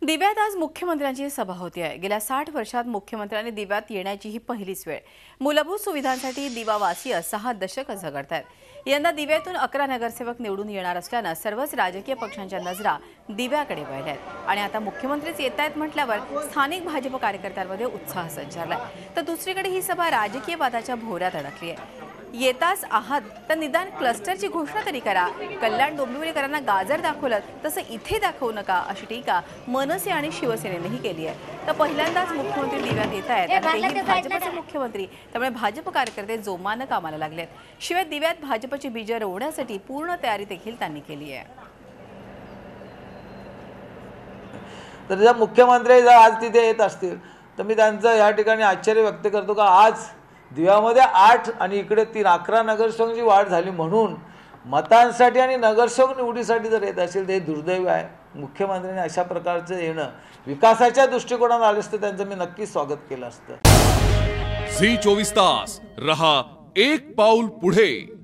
दिव्यात आज मुख्यमंत्र्यांची सभा होती आहे। गेल्या 60 वर्षात मुख्यमंत्र्यांनी दिव्यात येण्याची ही पहिलीच वेळ। मूलभूत सुविधांसाठी दिवावासीय 6 दशक झगडतायत। यंदा दिव्यातून 11 नगरसेवक निवडून येणार असल्याने सर्वच राजकीय पक्षांच्या नजरा दिव्याकडे वळल्यात आणि आता मुख्यमंत्रीच येतायत म्हटल्यावर स्थानिक भाजप कार्यकर्त्यांमध्ये उत्साह संचारलाय। तर दुसरीकडे ही सभा राजकीय वादाच्या भोवऱ्यात अडकली आहे। येताच आहात तर निदान क्लस्टरची घोषणा तरी करा। कल्याण डोंबिवलीकरांना गाजर दाखवलं तसं इथे दाखवू नका अशी टीका मनसे आणि शिवसेनेनेही केली आहे। तर पहिल्यांदाच मुख्यमंत्री दिव्यात येत आहेत आणि तेही भाजपचे मुख्यमंत्री, त्यामुळे भाजप कार्यकर्ते जोमानं कामाला लागलेत। शिवाय दिव्यात भाजपची बीजं रोवण्यासाठी पूर्ण तयारी देखील त्यांनी केली आहे। तर जर मुख्यमंत्री जर आज तिथे येत असतील तर मी त्यांचं या ठिकाणी आश्चर्य व्यक्त करतो का आज दिव्यामध्ये 8 आणि इकडे 3 11 नगरसेवकांची वाढ झाली म्हणून मतांसाठी आणि नगरसेवक निवडीसाठी जर येत असेल तर हे दुर्दैव आहे। मुख्यमंत्र्यांनी अशा प्रकारचं येणं विकासाच्या दृष्टिकोनातून आलं असतं त्यांचं मी नक्कीच स्वागत केलं असतं। झी 24 तास रहा एक पाऊल पुढे।